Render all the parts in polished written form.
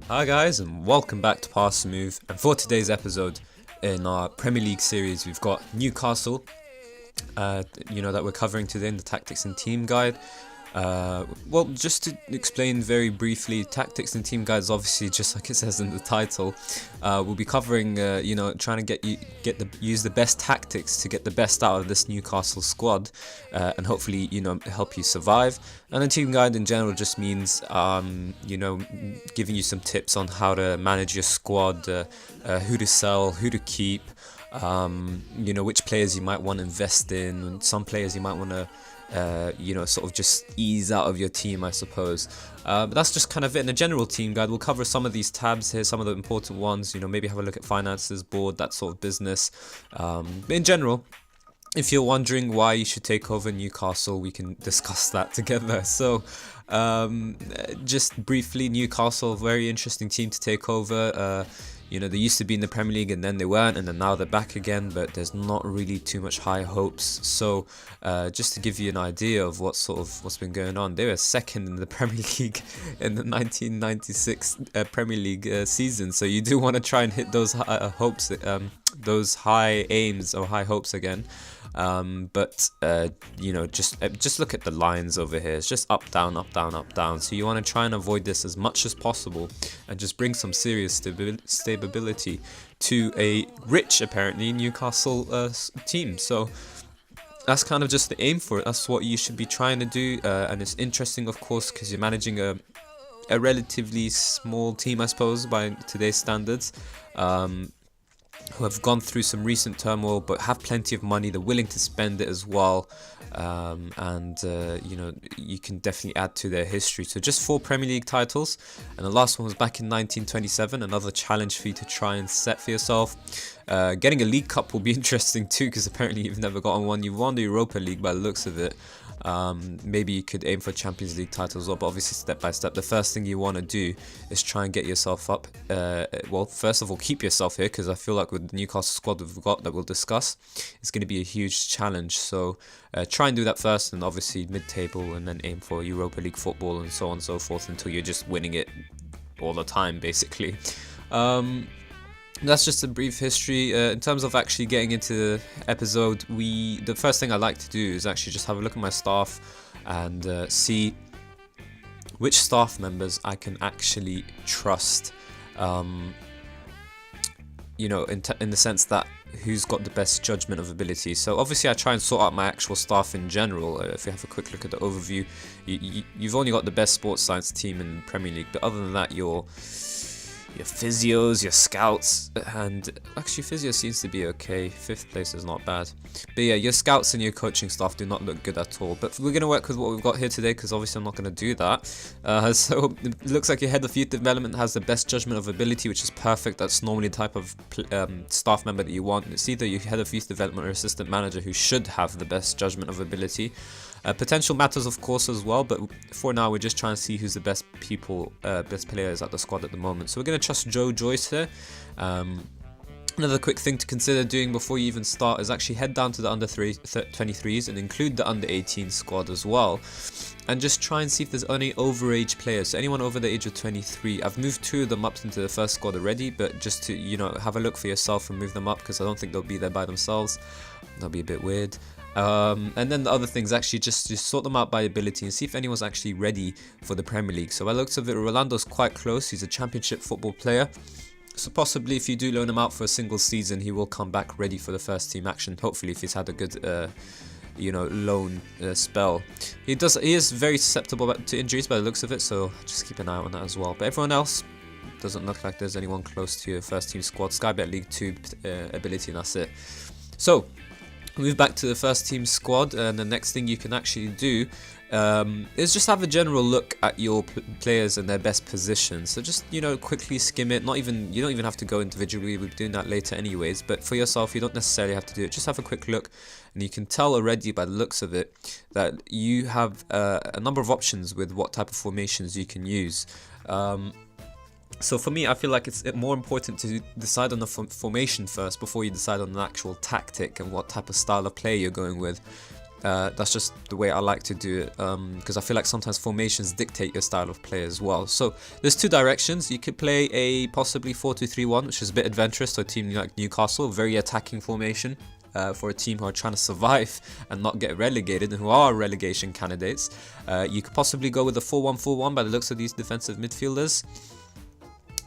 Hi guys, and welcome back to Pass Smooth. And for today's episode in our Premier League series, we've got Newcastle, that we're covering today in the Tactics and Team Guide. Well, just to explain very briefly, Tactics and Team Guide is obviously just like it says in the title. We'll be covering, trying to use the best tactics to get the best out of this Newcastle squad, and hopefully, help you survive. And a Team Guide in general just means, giving you some tips on how to manage your squad, who to sell, who to keep, which players you might want to invest in, and some players you might want to sort of just ease out of your team, I suppose. But that's just kind of it in a general team guide. We'll cover some of these tabs here, some of the important ones, maybe have a look at finances, board, that sort of business. But in general, if you're wondering why you should take over Newcastle, we can discuss that together. So, just briefly, Newcastle, very interesting team to take over. They used to be in the Premier League and then they weren't, and then now they're back again, but there's not really too much high hopes. So just to give you an idea of what's been going on, they were second in the Premier League in the 1996 Premier League season. So you do want to try and hit those hopes, those high aims or high hopes again. Just look at the lines over here. It's just up, down, up, down, up, down. So you want to try and avoid this as much as possible and just bring some serious stability to a rich, apparently, Newcastle team. So that's kind of just the aim for it. That's what you should be trying to do. And it's interesting, of course, because you're managing a relatively small team, I suppose, by today's standards. Who have gone through some recent turmoil but have plenty of money. They're willing to spend it as well, you can definitely add to their history. So just 4 Premier League titles, and the last one was back in 1927. Another challenge for you to try and set for yourself. Getting a League Cup will be interesting too, because apparently you've never gotten one. You've won the Europa League by the looks of it. Maybe you could aim for Champions League titles as well, but obviously step by step. The first thing you want to do is try and get yourself up. First of all, keep yourself here, because I feel like with the Newcastle squad we've got that we'll discuss, it's going to be a huge challenge. So try and do that first, and obviously mid-table, and then aim for Europa League football and so on and so forth until you're just winning it all the time, basically. That's just a brief history. In terms of actually getting into the episode, the first thing I like to do is actually just have a look at my staff and see which staff members I can actually trust. In the sense that who's got the best judgment of ability. So obviously I try and sort out my actual staff in general. If you have a quick look at the overview, you've only got the best sports science team in the Premier League, but other than that, your physios, your scouts, and actually physio seems to be okay. 5th place is not bad. But yeah, your scouts and your coaching staff do not look good at all. But we're going to work with what we've got here today, because obviously I'm not going to do that. So it looks like your head of youth development has the best judgment of ability, which is perfect. That's normally the type of staff member that you want. It's either your head of youth development or assistant manager who should have the best judgment of ability. Potential matters, of course, as well, but for now we're just trying to see who's the best players at the squad at the moment. So we're going to trust Joe Joyce here. Another quick thing to consider doing before you even start is actually head down to the under 23s and include the under 18 squad as well, and just try and see if there's any overage players. So anyone over the age of 23, I've moved 2 of them up into the first squad already, but just to have a look for yourself and move them up, because I don't think they'll be there by themselves. That'll be a bit weird. And then the other things, actually just sort them out by ability and see if anyone's actually ready for the Premier League. So by the looks of it, Rolando's quite close. He's a championship football player. So possibly if you do loan him out for a single season, he will come back ready for the first team action. Hopefully if he's had a good loan spell. He is very susceptible to injuries by the looks of it, so just keep an eye on that as well. But everyone else, doesn't look like there's anyone close to your first team squad. Sky Bet League 2 ability, and that's it. So move back to the first team squad, and the next thing you can actually do is just have a general look at your players and their best positions. So just quickly skim it. You don't even have to go individually. We'll be doing that later anyways, but for yourself you don't necessarily have to do it. Just have a quick look, and you can tell already by the looks of it that you have a number of options with what type of formations you can use. So for me, I feel like it's more important to decide on the formation first before you decide on the actual tactic and what type of style of play you're going with. That's just the way I like to do it, because I feel like sometimes formations dictate your style of play as well. So there's two directions. You could play a possibly 4-2-3-1, which is a bit adventurous to a team like Newcastle, very attacking formation. For a team who are trying to survive and not get relegated and who are relegation candidates. You could possibly go with a 4-1-4-1 by the looks of these defensive midfielders.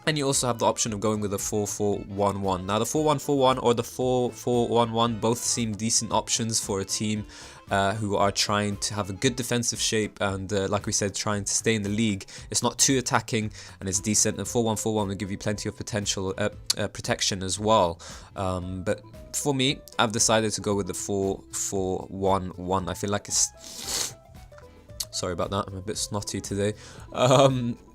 And you also have the option of going with a 4-4-1-1. Now the 4-1-4-1 or the 4-4-1-1 both seem decent options for a team who are trying to have a good defensive shape and, like we said, trying to stay in the league. It's not too attacking and it's decent, and 4-1-4-1 will give you plenty of potential protection as well. But for me, I've decided to go with the 4-4-1-1. I feel like it's... Sorry about that, I'm a bit snotty today.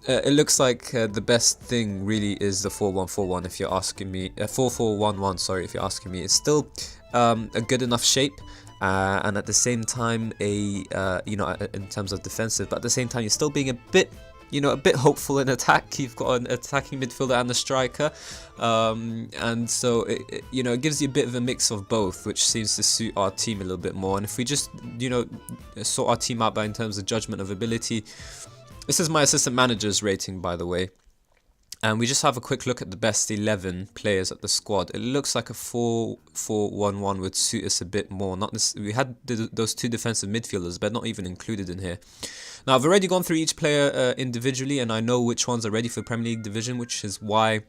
It looks like the best thing really is the 4-1-4-1 if you're asking me. 4-4-1-1, sorry, if you're asking me. It's still a good enough shape. And at the same time, in terms of defensive, but at the same time, you're still being a bit hopeful in attack. You've got an attacking midfielder and a striker, and so it gives you a bit of a mix of both, which seems to suit our team a little bit more. And if we just sort our team out by in terms of judgment of ability, this is my assistant manager's rating, by the way. And we just have a quick look at the best 11 players at the squad. It looks like a 4-4-1-1 would suit us a bit more. We had those two defensive midfielders, but not even included in here. Now, I've already gone through each player individually, and I know which ones are ready for Premier League division, which is why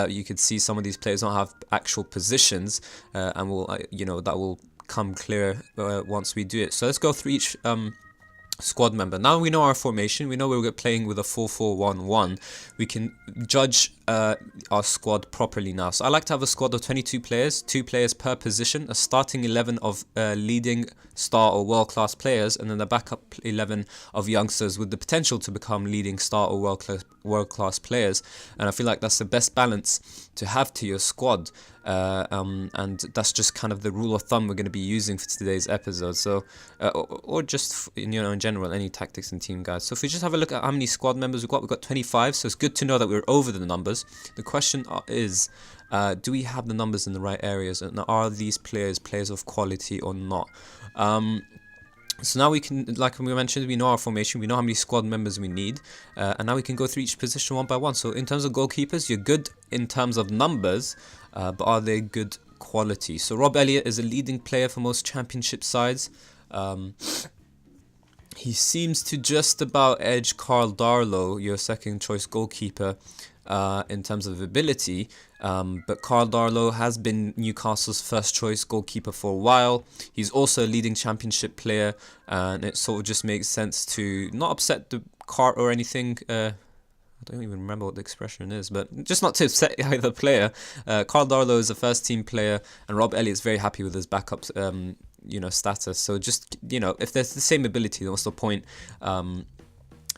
you could see some of these players don't have actual positions, and that will come clear once we do it. So let's go through each squad member. Now we know our formation, we know we're playing with a 4-4-1-1. We can judge our squad properly now. So I like to have a squad of 22 players, 2 players per position, a starting 11 of leading star or world-class players, and then a backup 11 of youngsters with the potential to become leading star or world-class players. And I feel like that's the best balance to have to your squad. And that's just kind of the rule of thumb we're going to be using for today's episode. So, or just in general, any tactics and team guides. So if we just have a look at how many squad members we've got 25. So it's good to know that we're over the numbers. The question is, do we have the numbers in the right areas, and are these players of quality or not? So now we can, like we mentioned, we know our formation, we know how many squad members we need, and now we can go through each position one by one. So in terms of goalkeepers, you're good in terms of numbers, but are they good quality? So Rob Elliott is a leading player for most championship sides. He seems to just about edge Carl Darlow, your second choice goalkeeper, in terms of ability, but Carl Darlow has been Newcastle's first choice goalkeeper for a while. He's also a leading championship player, and it sort of just makes sense to not upset the cart or anything. I don't even remember what the expression is, but just not to upset either player. Carl Darlow is a first team player, and Rob Elliott's very happy with his backup status. So just, if there's the same ability, then what's the point?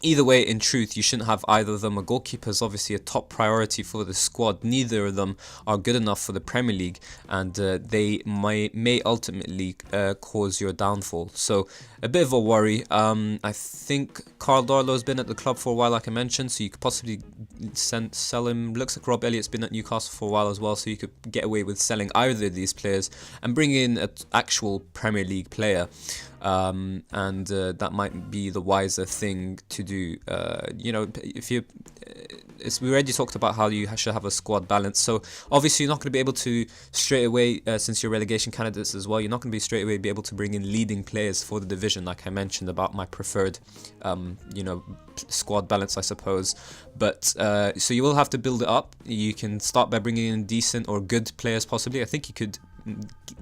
Either way, in truth, you shouldn't have either of them. A goalkeeper is obviously a top priority for the squad. Neither of them are good enough for the Premier League, and they may ultimately cause your downfall. So a bit of a worry. I think Carl Darlow's been at the club for a while, like I mentioned, so you could possibly sell him. Looks like Rob Elliott's been at Newcastle for a while as well, so you could get away with selling either of these players and bring in an actual Premier League player. And that might be the wiser thing to do. If you, we already talked about how you should have a squad balance. So obviously you're not going to be able to straight away, since you're relegation candidates as well, you're not going to be straight away be able to bring in leading players for the division, like I mentioned about my preferred, squad balance, I suppose. But so you will have to build it up. You can start by bringing in decent or good players, possibly. I think you could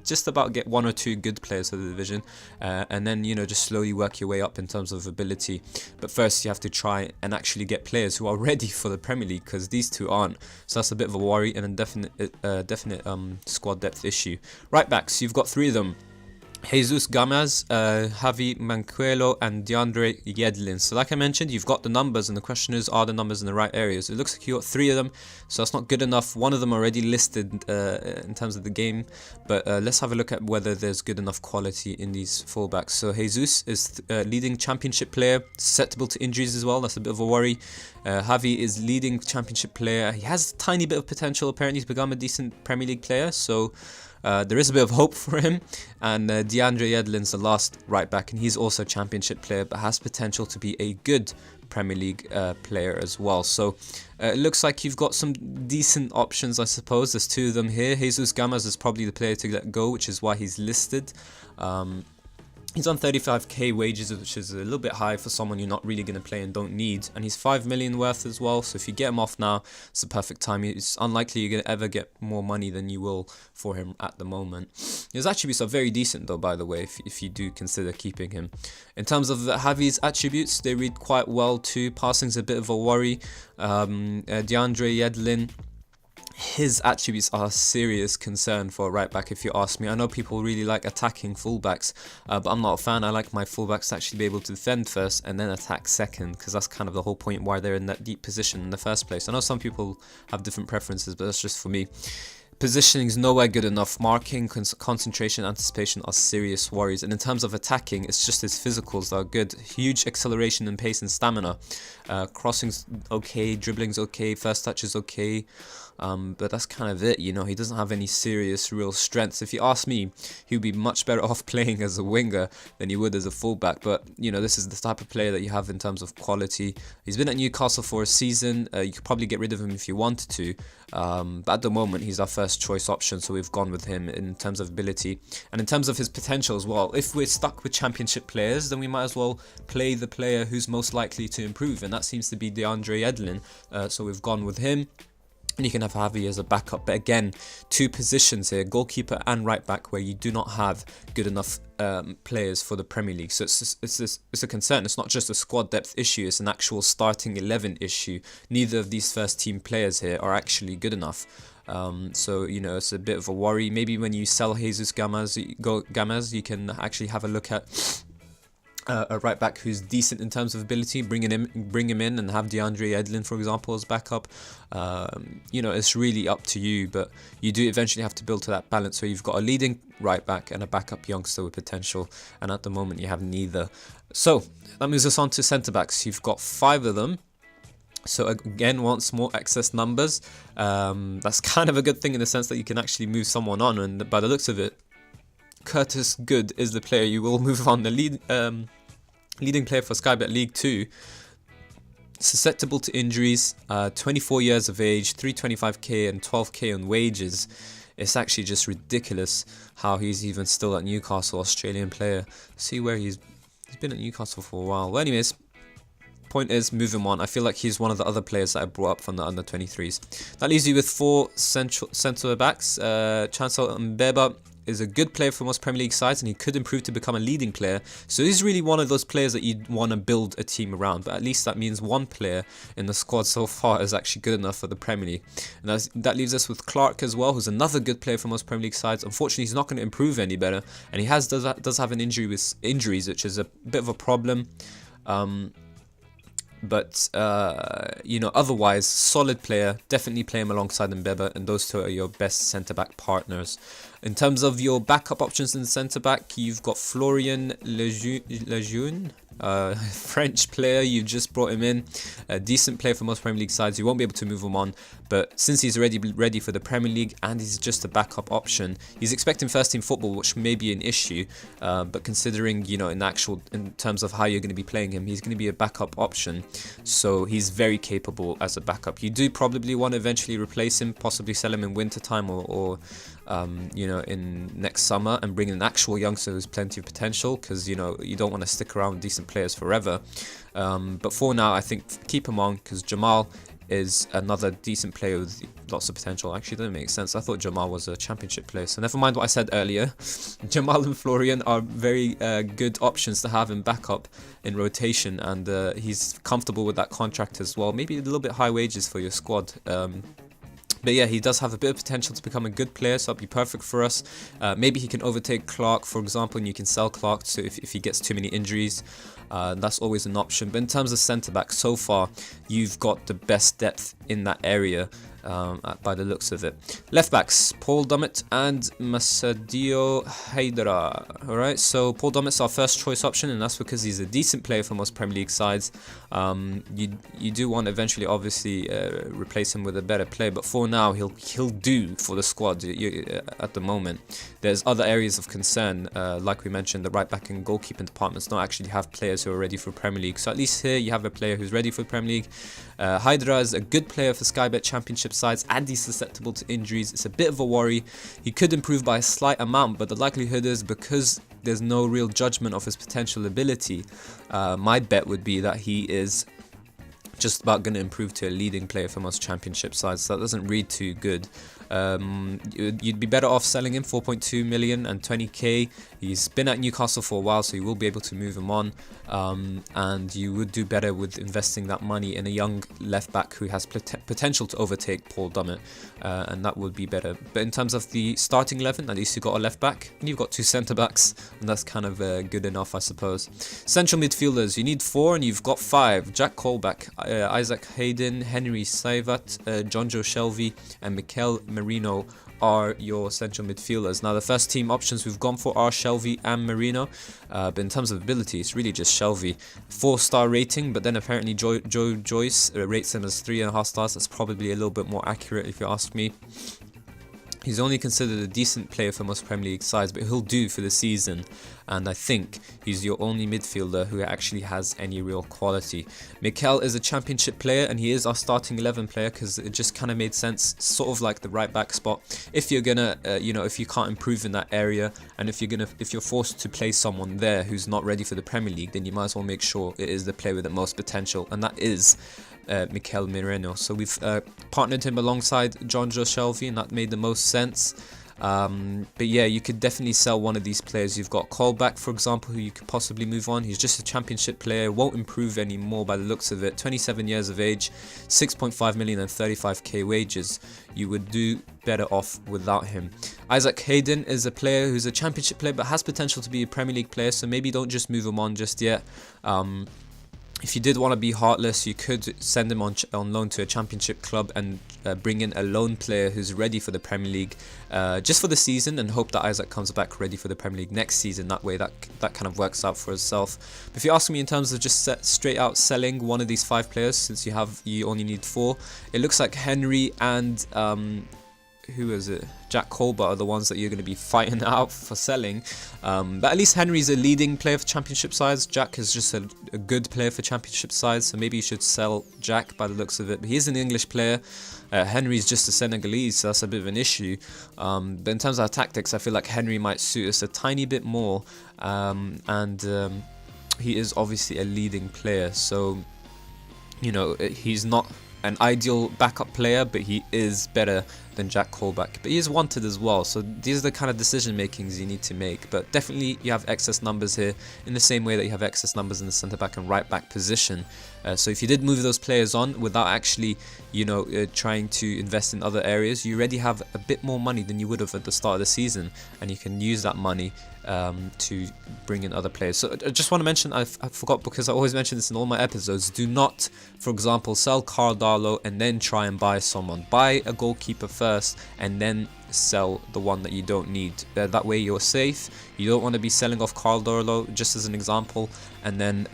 just about get 1 or 2 good players for the division, and then just slowly work your way up in terms of ability. But first you have to try and actually get players who are ready for the Premier League, because these two aren't. So that's a bit of a worry and a definite squad depth issue. Right backs, you've got 3 of them: Jesus Gomez, Javi Manquelo, and DeAndre Yedlin. So like I mentioned, you've got the numbers, and the question is, are the numbers in the right areas? It looks like you got 3 of them, so that's not good enough. One of them already listed in terms of the game, but let's have a look at whether there's good enough quality in these fullbacks. So Jesus is leading championship player, susceptible to injuries as well. That's a bit of a worry. Javi is leading championship player. He has a tiny bit of potential apparently to become a decent Premier League player, so there is a bit of hope for him. And DeAndre Yedlin's the last right back, and he's also a championship player, but has potential to be a good Premier League player as well. So it looks like you've got some decent options, I suppose. There's two of them here. Jesus Gomez is probably the player to let go, which is why he's listed. He's on 35k wages, which is a little bit high for someone you're not really going to play and don't need. And he's 5 million worth as well. So if you get him off now, it's the perfect time. It's unlikely you're going to ever get more money than you will for him at the moment. His attributes are very decent though, by the way, if you do consider keeping him. In terms of Javi's attributes, they read quite well too. Passing's a bit of a worry. DeAndre Yedlin, his attributes are a serious concern for a right back, if you ask me. I know people really like attacking fullbacks, but I'm not a fan. I like my fullbacks to actually be able to defend first and then attack second, because that's kind of the whole point why they're in that deep position in the first place. I know some people have different preferences, but that's just for me. Positioning is nowhere good enough. Marking, concentration, anticipation are serious worries. And in terms of attacking, it's just his physicals that are good. Huge acceleration and pace and stamina. Crossing's okay, dribbling's okay, first touch is okay. But that's kind of it, you know. He doesn't have any serious real strengths. If you ask me, he would be much better off playing as a winger than he would as a fullback. But, you know, this is the type of player that you have in terms of quality. He's been at Newcastle for a season. You could probably get rid of him if you wanted to. But at the moment, he's our first choice option, so we've gone with him in terms of ability. And in terms of his potential as well, if we're stuck with championship players, then we might as well play the player who's most likely to improve. And that seems to be DeAndre Yedlin. So we've gone with him. And you can have Javi as a backup. But again, two positions here, goalkeeper and right back, where you do not have good enough players for the Premier League. So it's a concern. It's not just a squad depth issue, it's an actual starting 11 issue. Neither of these first team players here are actually good enough. So, you know, it's a bit of a worry. Maybe when you sell Jesus Gomez, you can actually have a look at a right back who's decent in terms of ability, bring him in and have DeAndre Yedlin, for example, as backup. You know, it's really up to you, but you do eventually have to build to that balance where you've got a leading right back and a backup youngster with potential, and at the moment you have neither. So that moves us on to centre backs. You've got 5 of them. So again, once more, excess numbers. That's kind of a good thing in the sense that you can actually move someone on, and by the looks of it, Curtis Good is the player you will move on. The leading player for Sky Bet League 2. Susceptible to injuries, 24 years of age, 325k and 12k on wages. It's actually just ridiculous how he's even still at Newcastle, Australian player. See where he's been at Newcastle for a while. Well, anyways, point is, move him on. I feel like he's one of the other players that I brought up from the under 23s. That leaves you with 4 centre backs. Chancellor Mbeba is a good player for most Premier League sides, and he could improve to become a leading player. So he's really one of those players that you'd want to build a team around. But at least that means one player in the squad so far is actually good enough for the Premier League. And that leaves us with Clark as well, who's another good player for most Premier League sides. Unfortunately, he's not going to improve any better, and he does have an injury with injuries, which is a bit of a problem. But, you know, otherwise, solid player. Definitely play him alongside Mbeba, and those two are your best centre-back partners. In terms of your backup options in centre-back, you've got Florian Lejeune, French player. You've just brought him in. A decent player for most Premier League sides. You won't be able to move him on. But since he's already ready for the Premier League and he's just a backup option, he's expecting first-team football, which may be an issue. But considering, you know, in terms of how you're going to be playing him, he's going to be a backup option. So he's very capable as a backup. You do probably want to eventually replace him, possibly sell him in winter time or you know, in next summer, and bring in an actual youngster who's plenty of potential, because, you know, you don't want to stick around with decent players forever. But for now, I think keep him on, because Jamal is another decent player with lots of potential. Actually, that doesn't make sense. I thought Jamal was a championship player, so never mind what I said earlier. Jamal and Florian are very good options to have in backup in rotation, and he's comfortable with that contract as well. Maybe a little bit high wages for your squad. But yeah, he does have a bit of potential to become a good player, so that'll be perfect for us. Maybe he can overtake Clark, for example, and you can sell Clark so if he gets too many injuries. That's always an option. But in terms of centre-back, so far, you've got the best depth in that area. by the looks of it. Left backs, Paul Dummett and Masadio Haidara. Alright, so Paul Dummett's our first choice option, and that's because he's a decent player for most Premier League sides. You do want to eventually obviously replace him with a better player, but for now he'll do for the squad at the moment. There's other areas of concern, like we mentioned, the right back and goalkeeping departments don't actually have players who are ready for Premier League. So at least here you have a player who's ready for Premier League. Haidara is a good player for Sky Bet Championship sides, and he's susceptible to injuries. It's a bit of a worry. He could improve by a slight amount, but the likelihood is, because there's no real judgment of his potential ability, my bet would be that he is just about going to improve to a leading player for most championship sides. So that doesn't read too good. You'd be better off selling him 4.2 million and 20k. He's been at Newcastle for a while, so you will be able to move him on, and you would do better with investing that money in a young left back who has potential to overtake Paul Dummett, and that would be better. But in terms of the starting 11, at least you've got a left back and you've got 2 centre backs, and that's kind of good enough, I suppose. Central midfielders, you need 4 and you've got 5. Jack Colback, Isaac Hayden, Henry Saivat, Jonjo Shelvey and Mikel Merino are your central midfielders. Now the first team options we've gone for are Shelvey and Merino, but in terms of ability it's really just Shelvey. 4-star rating, but then apparently Joe Joyce rates him as 3.5 stars. That's probably a little bit more accurate if you ask me. He's only considered a decent player for most Premier League sides, but he'll do for the season, and I think he's your only midfielder who actually has any real quality. Mikel is a championship player, and he is our starting 11 player because it just kind of made sense, sort of like the right back spot. If you're gonna, if you can't improve in that area, and if you're forced to play someone there who's not ready for the Premier League, then you might as well make sure it is the player with the most potential, and that is Mikel Merino. So we've partnered him alongside Jonjo Shelvey, and that made the most sense. But yeah, you could definitely sell one of these players. You've got Colback, for example, who you could possibly move on. He's just a championship player, won't improve anymore by the looks of it. 27 years of age, 6.5 million and 35k wages. You would do better off without him. Isaac Hayden is a player who's a championship player but has potential to be a Premier League player, so maybe don't just move him on just yet. If you did want to be heartless, you could send him on loan to a championship club and bring in a loan player who's ready for the Premier League just for the season, and hope that Isaac comes back ready for the Premier League next season. That way that kind of works out for itself. But if you ask me in terms of just straight out selling one of these 5 players, since you only need 4, it looks like Henry and who is it? Jack Colbert are the ones that you're going to be fighting out for selling. But at least Henry's a leading player for championship sides. Jack is just a good player for championship sides, so maybe you should sell Jack by the looks of it. But he's an English player. Henry's just a Senegalese, so that's a bit of an issue. But in terms of our tactics, I feel like Henry might suit us a tiny bit more. He is obviously a leading player, so he's not an ideal backup player, but he is better than Jack Colback. But he is wanted as well, so these are the kind of decision makings you need to make. But definitely you have excess numbers here, in the same way that you have excess numbers in the centre back and right back position. So if you did move those players on without actually trying to invest in other areas, you already have a bit more money than you would have at the start of the season, and you can use that money to bring in other players. So I just want to mention, I forgot because I always mention this in all my episodes, do not, for example, sell Carl Darlow and then try and buy someone. Buy a goalkeeper first and then sell the one that you don't need. That way you're safe. You don't want to be selling off Carl Darlow, just as an example, and then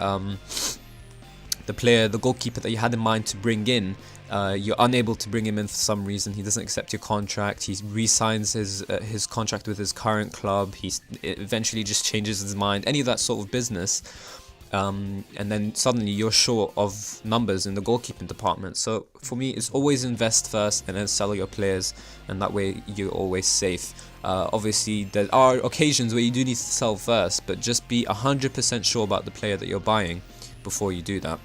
the goalkeeper that you had in mind to bring in, you're unable to bring him in for some reason. He doesn't accept your contract. He re-signs his contract with his current club. He eventually just changes his mind. Any of that sort of business. And then suddenly you're short of numbers in the goalkeeping department. So for me, it's always invest first and then sell your players, and that way you're always safe. Obviously there are occasions where you do need to sell first, but just be 100% sure about the player that you're buying before you do that.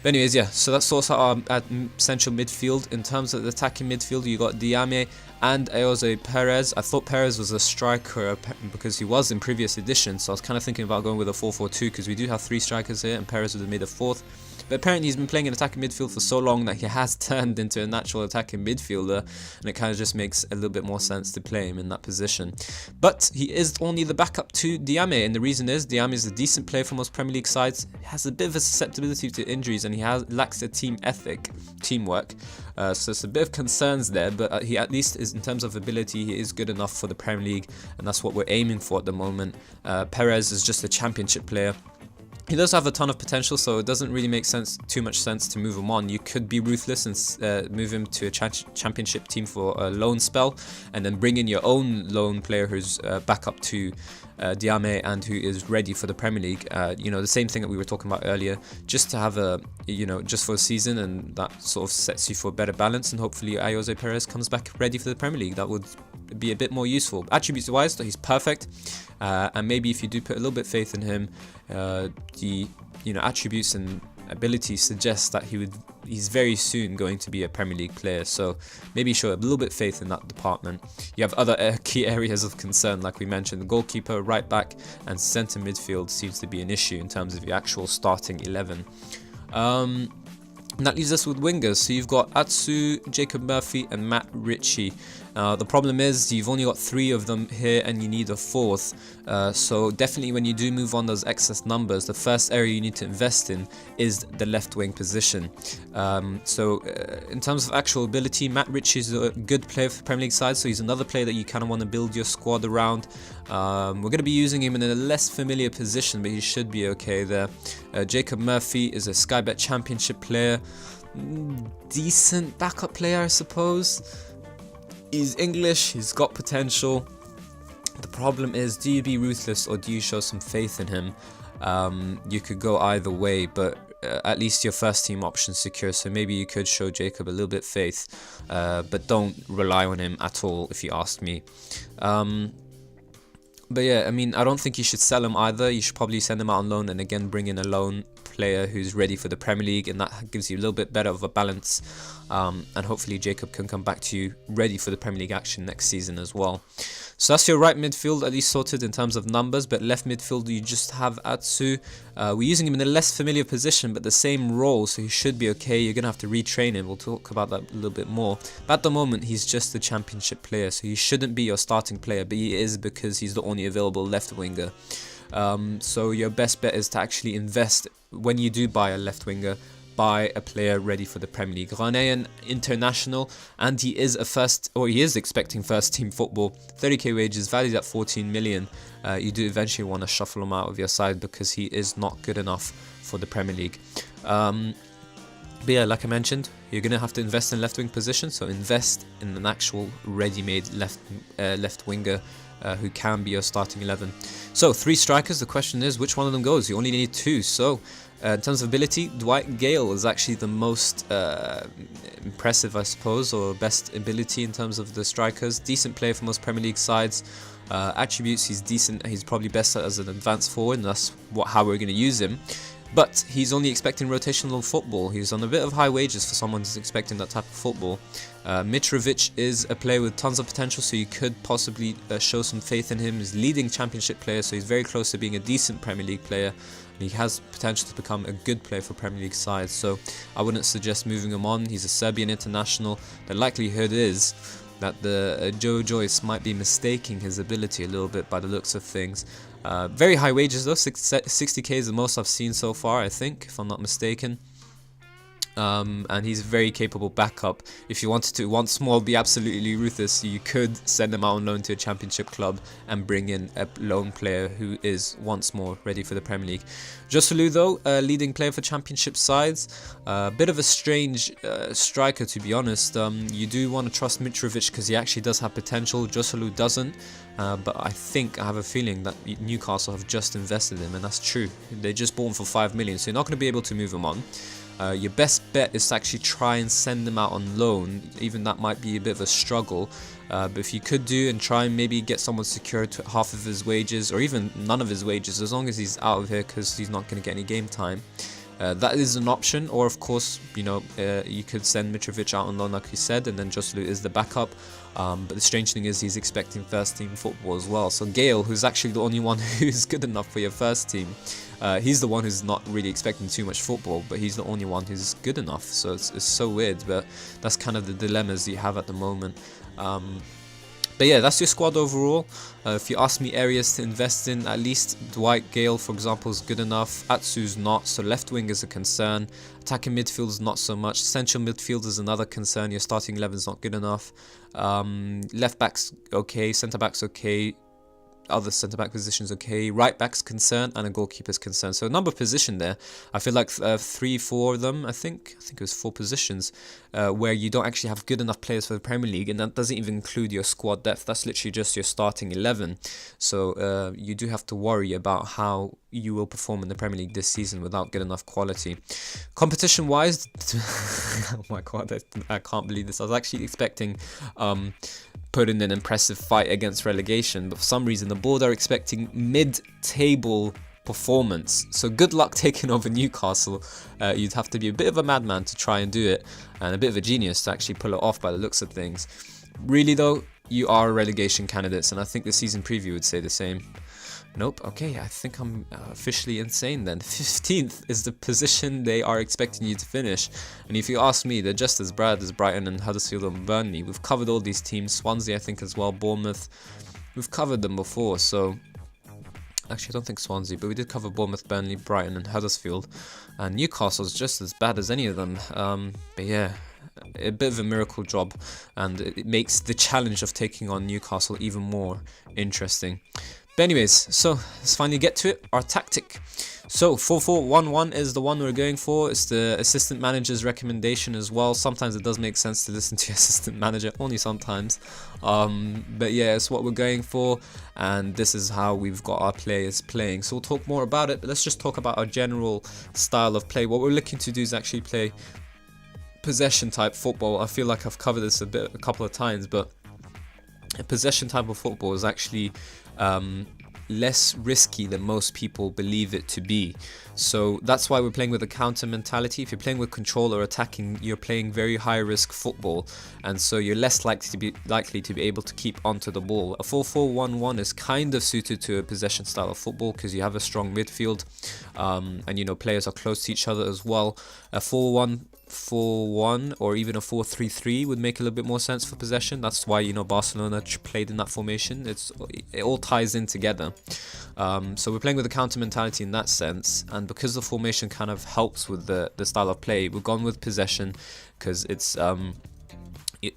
But anyways, yeah, so that's also our at central midfield. In terms of the attacking midfield, you got Diame and Ayoze Perez. I thought Perez was a striker because he was in previous editions, so I was kind of thinking about going with a 4-4-2 because we do have 3 strikers here, and Perez would have made a 4th. But apparently he's been playing in attacking midfield for so long that he has turned into a natural attacking midfielder, and it kind of just makes a little bit more sense to play him in that position. But he is only the backup to Diame, and the reason is Diame is a decent player for most Premier League sides. He has a bit of a susceptibility to injuries, and he lacks a team ethic, teamwork. So it's a bit of concerns there, but he at least is, in terms of ability, he is good enough for the Premier League, and that's what we're aiming for at the moment. Perez is just a championship player. He does have a ton of potential, so it doesn't really make too much sense to move him on. You could be ruthless and move him to a championship team for a loan spell, and then bring in your own loan player who's back up to Diame and who is ready for the Premier League. You know, the same thing that we were talking about earlier, just to have a, you know, just for a season, and that sort of sets you for a better balance, and hopefully Jose Perez comes back ready for the Premier League. That would be a bit more useful. Attributes wise, he's perfect, and maybe if you do put a little bit of faith in him, the attributes and ability suggests that he's very soon going to be a Premier League player, so maybe show a little bit of faith in that department. You have other key areas of concern, like we mentioned. The goalkeeper, right back, and centre midfield seems to be an issue in terms of your actual starting 11. And that leaves us with wingers. So you've got Atsu, Jacob Murphy, and Matt Ritchie. The problem is you've only got 3 of them here, and you need a 4th. So definitely when you do move on those excess numbers, the first area you need to invest in is the left wing position. In terms of actual ability, Matt Ritchie is a good player for the Premier League side, so he's another player that you kind of want to build your squad around. We're going to be using him in a less familiar position, but he should be okay there. Jacob Murphy is a Sky Bet Championship player. Decent backup player, I suppose. He's English, he's got potential. The problem is, do you be ruthless or do you show some faith in him? You could go either way, but at least your first team option's secure, so maybe you could show Jacob a little bit of faith, but don't rely on him at all, if you ask me. But yeah, I mean, I don't think you should sell him either. You should probably send him out on loan and again bring in a loan player who's ready for the Premier League, and that gives you a little bit better of a balance, and hopefully Jacob can come back to you ready for the Premier League action next season as well. So that's your right midfield at least sorted in terms of numbers, but left midfield you just have Atsu. We're using him in a less familiar position but the same role, so he should be okay. You're going to have to retrain him, we'll talk about that a little bit more. But at the moment he's just a championship player, so he shouldn't be your starting player, but he is because he's the only available left winger. So your best bet is to actually invest, when you do buy a left winger, buy a player ready for the Premier League. Ghanaian international, and he is expecting first team football. 30k wages, valued at 14 million. You do eventually want to shuffle him out of your side because he is not good enough for the Premier League. But yeah, like I mentioned, you're going to have to invest in left wing position, so invest in an actual ready-made left winger who can be your starting 11. So 3 strikers, the question is which one of them goes. You only need 2, so in terms of ability, Dwight Gale is actually the most impressive, I suppose, or best ability in terms of the strikers. Decent player for most Premier League sides. Attributes, he's decent. He's probably best as an advanced forward, and that's how we're going to use him. But he's only expecting rotational football. He's on a bit of high wages for someone who's expecting that type of football. Mitrovic is a player with tons of potential, so you could possibly show some faith in him. He's a leading championship player, so he's very close to being a decent Premier League player. He has potential to become a good player for Premier League sides, so I wouldn't suggest moving him on. He's a Serbian international. The likelihood is that the Joe Joyce might be mistaking his ability a little bit by the looks of things. Very high wages though, 60k is the most I've seen so far, I think, if I'm not mistaken. And he's a very capable backup. If you wanted to once more be absolutely ruthless, you could send him out on loan to a championship club and bring in a loan player who is once more ready for the Premier League. Joselu though, leading player for championship sides, a bit of a strange striker to be honest. You do want to trust Mitrovic because he actually does have potential. Joselu doesn't, but I have a feeling that Newcastle have just invested in him, and that's true. They just bought him for 5 million, so you're not going to be able to move him on. Your best bet is to actually try and send him out on loan. Even that might be a bit of a struggle, but if you could do and try and maybe get someone secured to half of his wages or even none of his wages, as long as he's out of here because he's not going to get any game time, That is an option, or of course, you could send Mitrovic out on loan like you said, and then Joselu is the backup. But the strange thing is he's expecting first team football as well. So Gale, who's actually the only one who's good enough for your first team, he's the one who's not really expecting too much football, but he's the only one who's good enough. So it's so weird, but that's kind of the dilemmas you have at the moment. But yeah, that's your squad overall. If you ask me areas to invest in, at least Dwight Gale, for example, is good enough. Atsu's not, so left wing is a concern. Attacking midfield is not so much. Central midfield is another concern. Your starting 11 is not good enough. Left back's okay, centre back's okay. Other centre-back positions okay, right-back's concerned, and a goalkeeper's concerned. So a number of positions there. I feel like 3-4 of them, I think it was 4 positions, where you don't actually have good enough players for the Premier League, and that doesn't even include your squad depth. That's literally just your starting 11. So you do have to worry about how you will perform in the Premier League this season without good enough quality. Competition-wise, oh my god, I can't believe this. I was actually expecting put in an impressive fight against relegation, but for some reason the board are expecting mid-table performance. So good luck taking over Newcastle. You'd have to be a bit of a madman to try and do it, and a bit of a genius to actually pull it off by the looks of things. Really though, you are relegation candidates, and I think the season preview would say the same. Nope, okay, I think I'm officially insane then. 15th is the position they are expecting you to finish. And if you ask me, they're just as bad as Brighton and Huddersfield and Burnley. We've covered all these teams, Swansea I think as well, Bournemouth. We've covered them before, so... Actually, I don't think Swansea, but we did cover Bournemouth, Burnley, Brighton and Huddersfield. And Newcastle's just as bad as any of them. But yeah, a bit of a miracle job, and it makes the challenge of taking on Newcastle even more interesting. But anyways, so let's finally get to it, our tactic. So 4-4-1-1 is the one we're going for. It's the assistant manager's recommendation as well. Sometimes it does make sense to listen to your assistant manager, only sometimes. But yeah, it's what we're going for, and this is how we've got our players playing. So we'll talk more about it, but let's just talk about our general style of play. What we're looking to do is actually play possession type football. I feel like I've covered this a couple of times, but a possession type of football is actually less risky than most people believe it to be. So that's why we're playing with a counter mentality. If you're playing with control or attacking, you're playing very high risk football, and so you're less likely to be able to keep onto the ball. A 4-4-1-1 is kind of suited to a possession style of football because you have a strong midfield, and players are close to each other as well. A 4-1-4-1 or even a 4-3-3 would make a little bit more sense for possession. That's why Barcelona played in that formation. It all ties in together. So we're playing with a counter mentality in that sense, and because the formation kind of helps with the style of play, we've gone with possession because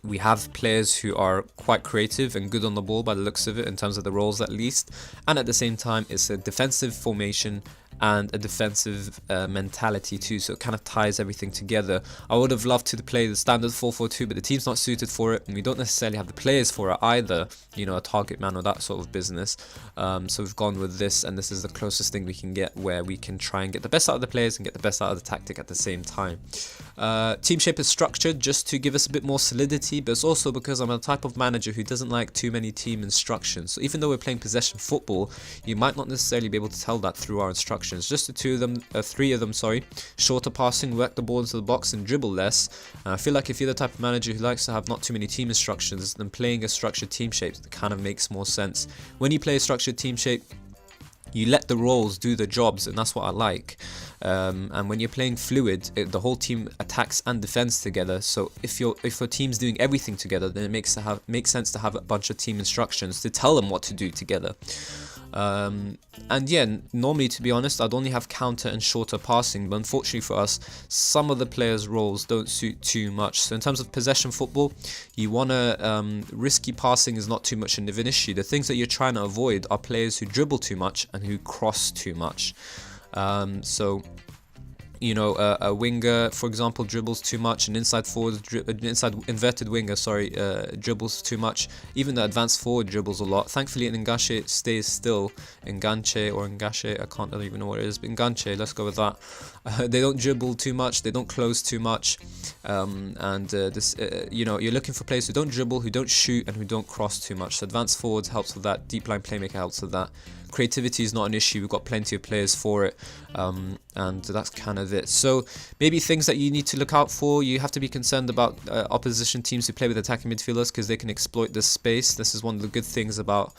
we have players who are quite creative and good on the ball by the looks of it, in terms of the roles at least, and at the same time it's a defensive formation and a defensive mentality too, so it kind of ties everything together. I would have loved to play the standard 4-4-2, but the team's not suited for it, and we don't necessarily have the players for it either, a target man or that sort of business. So we've gone with this, and this is the closest thing we can get where we can try and get the best out of the players and get the best out of the tactic at the same time. Team shape is structured just to give us a bit more solidity, but it's also because I'm a type of manager who doesn't like too many team instructions. So even though we're playing possession football, you might not necessarily be able to tell that through our instructions. Just the three of them, shorter passing, work the ball into the box and dribble less. I feel like if you're the type of manager who likes to have not too many team instructions, then playing a structured team shape kind of makes more sense. When you play a structured team shape, you let the roles do the jobs, and that's what I like. And when you're playing fluid, the whole team attacks and defends together. So if your team's doing everything together, then it makes sense to have a bunch of team instructions to tell them what to do together. And yeah, normally, to be honest, I'd only have counter and shorter passing, but unfortunately for us, some of the players' roles don't suit too much. So in terms of possession football, you want to risky passing is not too much of an issue. The things that you're trying to avoid are players who dribble too much and who cross too much. So a winger, for example, dribbles too much, an inside inverted winger, dribbles too much. Even the advanced forward dribbles a lot. Thankfully, an Enganche stays still. Enganche, I can't even know what it is, but Enganche, let's go with that. They don't dribble too much, they don't close too much, you know, you're looking for players who don't dribble, who don't shoot, and who don't cross too much. So advanced forwards helps with that, deep line playmaker helps with that. Creativity is not an issue, we've got plenty of players for it, and that's kind of it. So maybe things that you need to look out for: you have to be concerned about opposition teams who play with attacking midfielders, because they can exploit this space. This is one of the good things about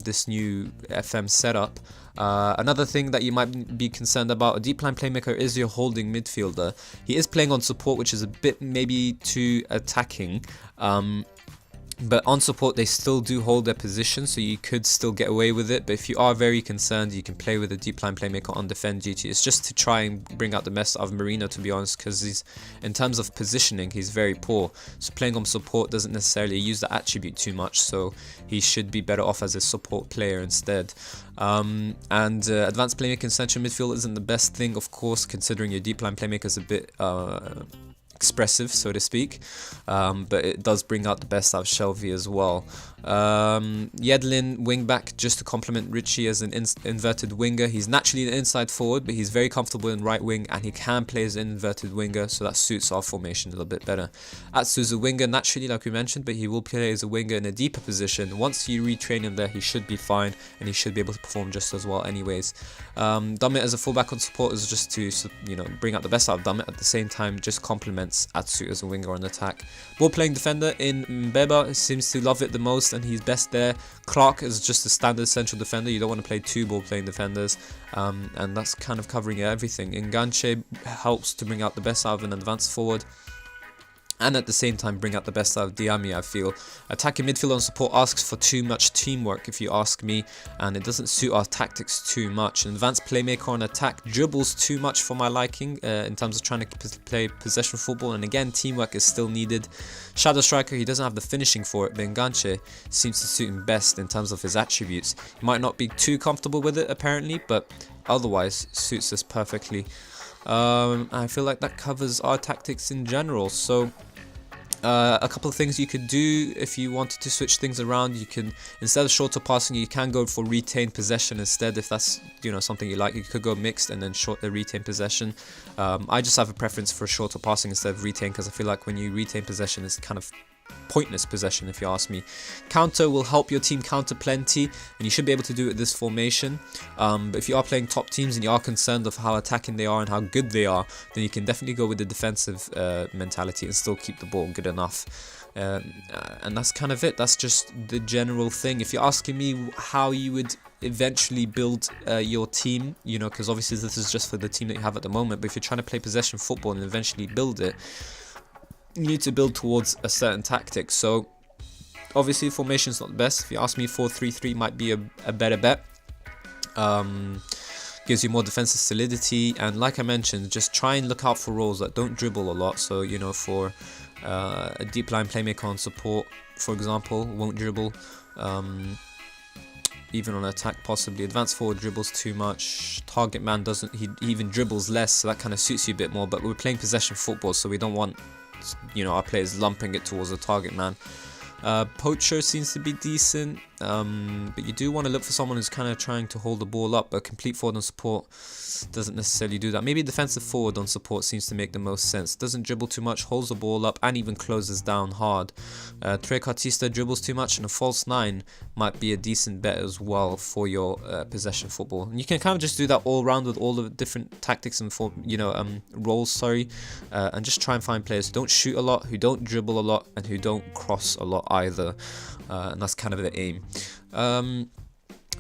this new FM setup. Another thing that you might be concerned about: a deep line playmaker is your holding midfielder. He is playing on support, which is a bit maybe too attacking. But on support, they still do hold their position, so you could still get away with it. But if you are very concerned, you can play with a deep line playmaker on defend duty. It's just to try and bring out the best out of Marino, to be honest, because he's, in terms of positioning, he's very poor. So playing on support doesn't necessarily use that attribute too much, so he should be better off as a support player instead. Advanced playmaking central midfield isn't the best thing, of course, considering your deep line playmaker is a bit expressive, so to speak, but it does bring out the best out of Shelvey as well. Yedlin, wing back, just to complement Richie as an inverted winger. He's naturally an inside forward, but he's very comfortable in right wing, and he can play as an inverted winger, so that suits our formation a little bit better. Atsu's a winger naturally, like we mentioned, but he will play as a winger in a deeper position. Once you retrain him there, he should be fine, and he should be able to perform just as well anyways. Dummett as a fullback on support is just to, you know, bring out the best out of Dummett, at the same time just complements Atsu as a winger on attack. Ball playing defender in Mbeba seems to love it the most, and he's best there. Clark is just a standard central defender. You don't want to play two ball playing defenders, and that's kind of covering everything. Enganche helps to bring out the best out of an advanced forward, and at the same time bring out the best out of Diami, I feel. Attacking midfield on support asks for too much teamwork, if you ask me, and it doesn't suit our tactics too much. An advanced playmaker on attack dribbles too much for my liking, in terms of trying to play possession football, and again, teamwork is still needed. Shadow striker, he doesn't have the finishing for it, but Enganche seems to suit him best in terms of his attributes. He might not be too comfortable with it, apparently, but otherwise suits us perfectly. I feel like that covers our tactics in general. So a couple of things you could do if you wanted to switch things around: you can, instead of shorter passing, you can go for retained possession instead, if that's, you know, something you like. You could go mixed and then short retain possession. I just have a preference for shorter passing instead of retain, because I feel like when you retain possession, it's kind of pointless possession, if you ask me. Counter will help your team counter plenty, and you should be able to do it with this formation. But if you are playing top teams and you are concerned of how attacking they are and how good they are, then you can definitely go with the defensive mentality and still keep the ball good enough. And that's kind of it. That's just the general thing. If you're asking me how you would eventually build your team, you know, because obviously this is just for the team that you have at the moment, but if you're trying to play possession football and eventually build it, you need to build towards a certain tactic. So obviously formation is not the best. If you ask me, 4-3-3 might be a better bet. Gives you more defensive solidity, and like I mentioned, just try and look out for roles that don't dribble a lot. So, you know, for a deep line playmaker on support, for example, won't dribble. Even on attack, possibly. Advanced forward dribbles too much. Target man doesn't, he even dribbles less, so that kind of suits you a bit more. But we're playing possession football, so we don't want, you know, our players lumping it towards the target man. Poacher seems to be decent, but you do want to look for someone who's kind of trying to hold the ball up. A complete forward on support doesn't necessarily do that. Maybe defensive forward on support seems to make the most sense. Doesn't dribble too much, holds the ball up, and even closes down hard. Trequartista dribbles too much, and a false 9 might be a decent bet as well for your possession football. And you can kind of just do that all round with all the different tactics and roles, and just try and find players who don't shoot a lot, who don't dribble a lot, and who don't cross a lot either. And that's kind of the aim.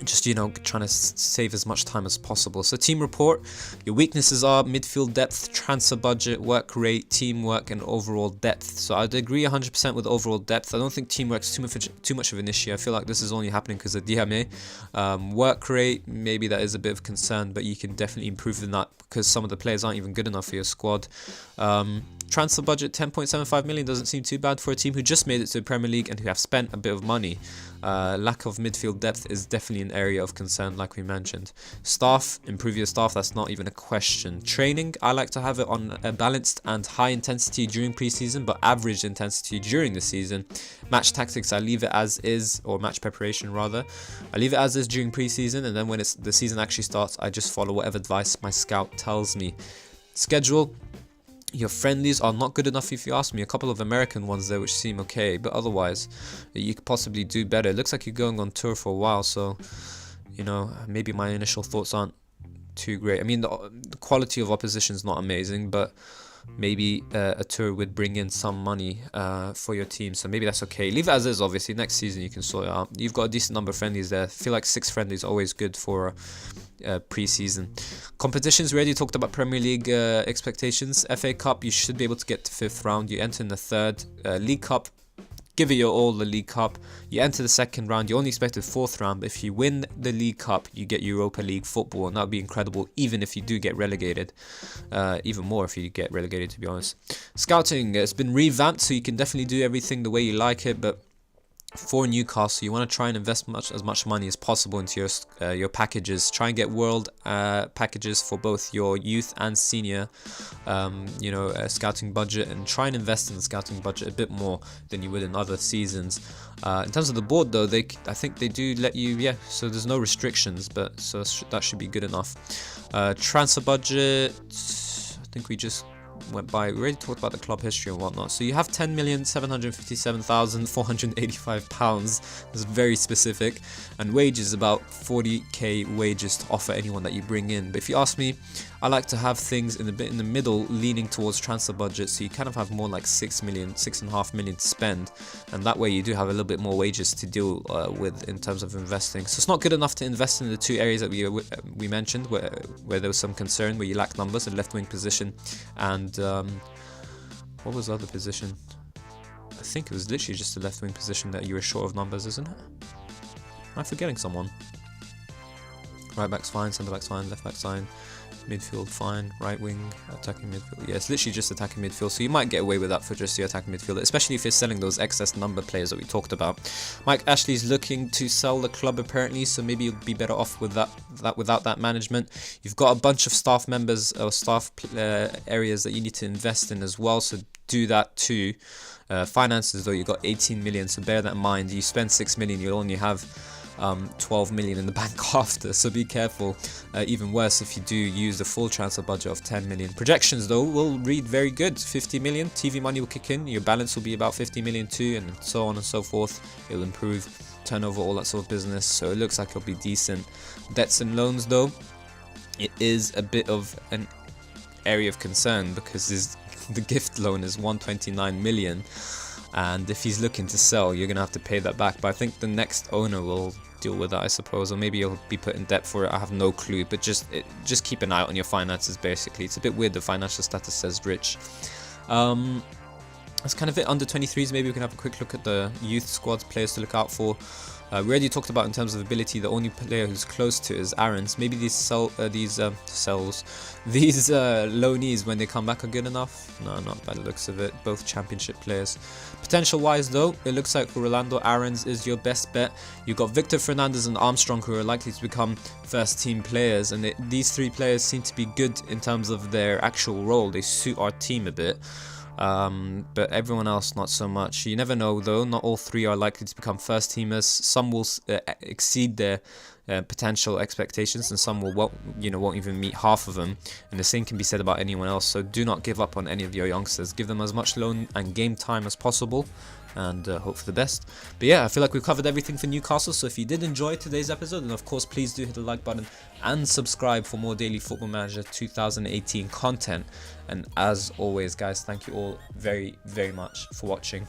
Just, you know, trying to save as much time as possible. So team report, your weaknesses are midfield depth, transfer budget, work rate, teamwork, and overall depth. So I'd agree 100% with overall depth. I don't think teamwork's too much of an issue. I feel like this is only happening because of Diame. Work rate, maybe that is a bit of concern, but you can definitely improve in that because some of the players aren't even good enough for your squad. Transfer budget 10.75 million doesn't seem too bad for a team who just made it to the Premier League and who have spent a bit of money. Lack of midfield depth is definitely an area of concern, like we mentioned. Staff, improve your staff, that's not even a question. Training, I like to have it on a balanced and high intensity during pre-season, but average intensity during the season. Match tactics, I leave it as is, or match preparation rather. I leave it as is during pre-season, and then when the season actually starts, I just follow whatever advice my scout tells me. Schedule. Your friendlies are not good enough if you ask me. A couple of American ones there which seem okay, but otherwise you could possibly do better. It looks like you're going on tour for a while, so you know, maybe my initial thoughts aren't too great. I mean, the quality of opposition is not amazing, but maybe a tour would bring in some money for your team, so maybe that's okay. Leave it as is. Obviously next season you can sort it out. You've got a decent number of friendlies there. I feel like 6 friendlies is always good for pre-season. Competitions, we already talked about Premier League expectations. FA Cup, you should be able to get to 5th round. You enter in the 3rd. League Cup, give it your all. The League Cup, you enter the 2nd round. You only expected 4th round, but if you win the League Cup, you get Europa League football, and that would be incredible, even if you do get relegated. Even more if you get relegated, to be honest. Scouting, it's been revamped, so you can definitely do everything the way you like it, but for Newcastle, you want to try and invest as much money as possible into your packages. Try and get world packages for both your youth and senior, scouting budget, and try and invest in the scouting budget a bit more than you would in other seasons. In terms of the board, though, I think they do let you, so there's no restrictions, but so that should be good enough. Transfer budget, I think we just went by. We already talked about the club history and whatnot. So you have £10,757,485. That's very specific. And wages, about 40k wages to offer anyone that you bring in. But if you ask me, I like to have things in the middle, leaning towards transfer budget, so you kind of have more like 6.5 million to spend, and that way you do have a little bit more wages to deal with in terms of investing. So it's not good enough to invest in the 2 areas that we mentioned, where there was some concern, where you lack numbers, a left wing position, and what was the other position? I think it was literally just the left wing position that you were short of numbers, isn't it? Am I forgetting someone? Right back's fine, centre back's fine, left back's fine. Midfield fine, right wing, attacking midfield. Yeah, it's literally just attacking midfield, so you might get away with that for just your attacking midfield, especially if you're selling those excess number players that we talked about. Mike Ashley's looking to sell the club apparently, so maybe you'll be better off with that without that management. You've got a bunch of staff members or staff areas that you need to invest in as well, so do that too. Finances, though, you've got 18 million, so bear that in mind. You spend 6 million, you'll only have 12 million in the bank after, so be careful. Even worse if you do use the full transfer budget of 10 million. Projections, though, will read very good. 50 million, TV money will kick in, your balance will be about 50 million too, and so on and so forth. It'll improve turnover, all that sort of business, so it looks like it'll be decent. Debts and loans, though, it is a bit of an area of concern, because the gift loan is 129 million, and if he's looking to sell, you're gonna have to pay that back. But I think the next owner will deal with that, I suppose, or maybe he'll be put in debt for it. I have no clue, but just keep an eye out on your finances. Basically, it's a bit weird. The financial status says rich. That's kind of it. Under 23s, maybe we can have a quick look at the youth squad players to look out for. We already talked about, in terms of ability, the only player who's close to is Aaron's. Maybe these loanees, when they come back, are good enough. No, not by the looks of it. Both championship players. Potential wise, though, it looks like Rolando Aaron's is your best bet. You've got Victor Fernandez and Armstrong, who are likely to become first team players, and these 3 players seem to be good in terms of their actual role. They suit our team a bit. But everyone else not so much. You never know, though. Not all 3 are likely to become first teamers. Some will exceed their potential expectations, and some won't even meet half of them, and the same can be said about anyone else. So do not give up on any of your youngsters. Give them as much loan and game time as possible, and hope for the best. But yeah, I feel like we've covered everything for Newcastle, so if you did enjoy today's episode, then of course please do hit the like button and subscribe for more daily Football Manager 2018 content. And as always, guys, thank you all very, very much for watching.